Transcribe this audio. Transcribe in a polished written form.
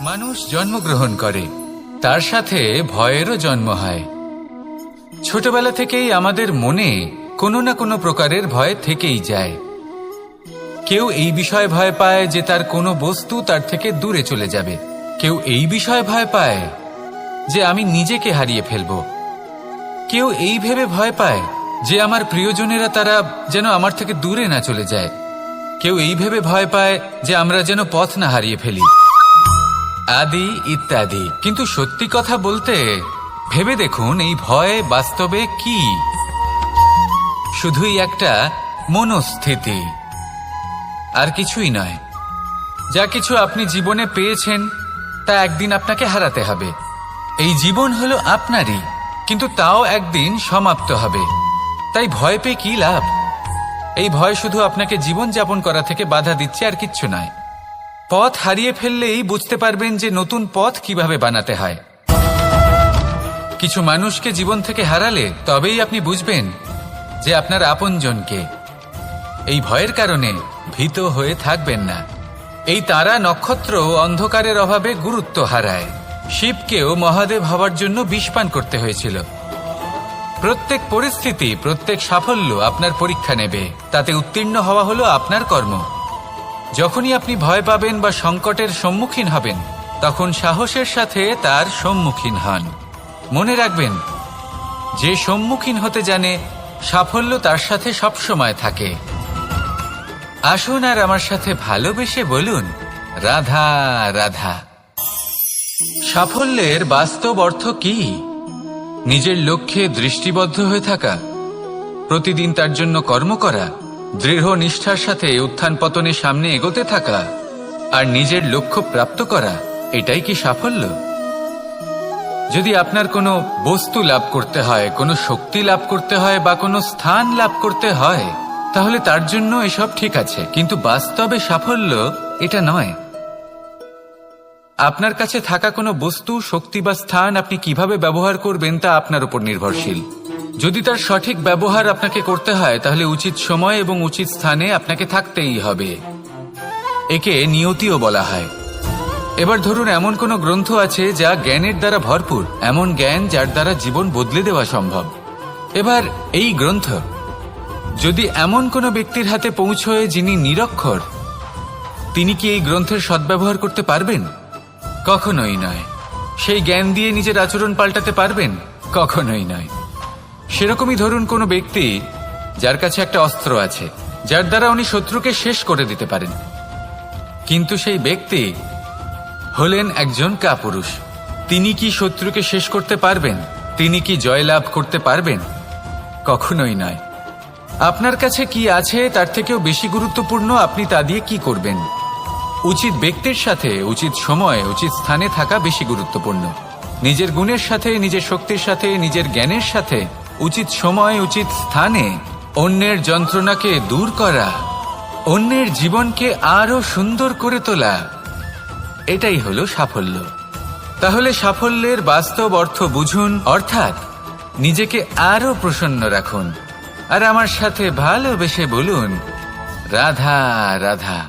মানুষ জন্মগ্রহণ করে, তার সাথে ভয়েরও জন্ম হয়। ছোটবেলা থেকেই আমাদের মনে কোনো না কোনো প্রকারের ভয় থেকেই যায়। কেউ এই বিষয়ে ভয় পায় যে তার কোনো বস্তু তার থেকে দূরে চলে যাবে, কেউ এই বিষয়ে ভয় পায় যে আমি নিজেকে হারিয়ে ফেলব, কেউ এই ভেবে ভয় পায় যে আমার প্রিয়জনেরা তারা যেন আমার থেকে দূরে না চলে যায়, কেউ এই ভেবে ভয় পায় যে আমরা যেন পথ না হারিয়ে ফেলি, আদি ইত্যাদি। কিন্তু সত্যি কথা বলতে ভেবে দেখুন, এই ভয় বাস্তবে কি? শুধুই একটা মনস্থিতি, আর কিছুই নয়। যা কিছু আপনি জীবনে পেয়েছেন তা একদিন আপনাকে হারাতে হবে। এই জীবন হলো আপনারই, কিন্তু তাও একদিন সমাপ্ত হবে। তাই ভয় পেয়ে কি লাভ? এই ভয় শুধু আপনাকে জীবন যাপন করা থেকে বাধা দিচ্ছে, আর কিচ্ছু নয়। পথ হারিয়ে ফেললেই বুঝতে পারবেন যে নতুন পথ কিভাবে বানাতে হয়। কিছু মানুষকে জীবন থেকে হারালে তবেই আপনি বুঝবেন যে আপনার আপনজনকে। এই ভয়ের কারণে ভীত হয়ে থাকবেন না। এই তারা নক্ষত্র অন্ধকারের অভাবে গুরুত্ব হারায়। শিবকেও মহাদেব হওয়ার জন্য বিষপান করতে হয়েছিল। প্রত্যেক পরিস্থিতি, প্রত্যেক সাফল্য আপনার পরীক্ষা নেবে, তাতে উত্তীর্ণ হওয়া হলো আপনার কর্ম। যখনই আপনি ভয় পাবেন বা সংকটের সম্মুখীন হবেন, তখন সাহসের সাথে তার সম্মুখীন হন। মনে রাখবেন, যে সম্মুখীন হতে জানে সাফল্য তার সাথে সবসময় থাকে। আসুন আর আমার সাথে ভালোবেসে বলুন, রাধা রাধা। সাফল্যের বাস্তব অর্থ কি? নিজের লক্ষ্যে দৃষ্টিবদ্ধ হয়ে থাকা, প্রতিদিন তার জন্য কর্ম করা, দৃঢ় নিষ্ঠার সাথে উত্থান পতনের সামনে এগোতে থাকা, আর নিজের লক্ষ্য প্রাপ্ত করা, এটাই কি সাফল্য? যদি আপনার কোনো বস্তু লাভ করতে হয়, কোনো শক্তি লাভ করতে হয় বা কোনো স্থান লাভ করতে হয়, তাহলে তার জন্য এসব ঠিক আছে, কিন্তু বাস্তবে সাফল্য এটা নয়। আপনার কাছে থাকা কোনো বস্তু, শক্তি বা স্থান আপনি কিভাবে ব্যবহার করবেন তা আপনার উপর নির্ভরশীল। যদি তার সঠিক ব্যবহার আপনাকে করতে হয়, তাহলে উচিত সময় এবং উচিত স্থানে আপনাকে থাকতেই হবে। একে নিয়তিও বলা হয়। এবার ধরুন, এমন কোনো গ্রন্থ আছে যা জ্ঞানের দ্বারা ভরপুর, এমন জ্ঞান যার দ্বারা জীবন বদলে দেওয়া সম্ভব। এবার এই গ্রন্থ যদি এমন কোনো ব্যক্তির হাতে পৌঁছয় যিনি নিরক্ষর, তিনি কি এই গ্রন্থের সদ্ব্যবহার করতে পারবেন? কখনোই নয়। সেই জ্ঞান দিয়ে নিজের আচরণ পাল্টাতে পারবেন? কখনোই নয়। সেরকমই ধরুন, কোনো ব্যক্তি যার কাছে একটা অস্ত্র আছে, যার দ্বারা উনি শত্রুকে শেষ করে দিতে পারেন, কিন্তু সেই ব্যক্তি হলেন একজন কাপুরুষ। তিনি কি শত্রুকে শেষ করতে পারবেন? তিনি কি জয়লাভ করতে পারবেন? কখনোই নয়। আপনার কাছে কি আছে তার থেকেও বেশি গুরুত্বপূর্ণ আপনি তা দিয়ে কি করবেন। উচিত ব্যক্তির সাথে উচিত সময় উচিত স্থানে থাকা বেশি গুরুত্বপূর্ণ। নিজের গুণের সাথে, নিজের শক্তির সাথে, নিজের জ্ঞানের সাথে উচিত সময় উচিত স্থানে অন্যের যন্ত্রণাকে দূর করা, অন্যের জীবনকে আরো সুন্দর করে তোলা, এটাই হলো সাফল্য। তাহলে সাফল্যের বাস্তব অর্থ বুঝুন, অর্থাৎ নিজেকে আরো প্রসন্ন রাখুন। আর আমার সাথে ভালোবেসে বলুন, রাধা রাধা।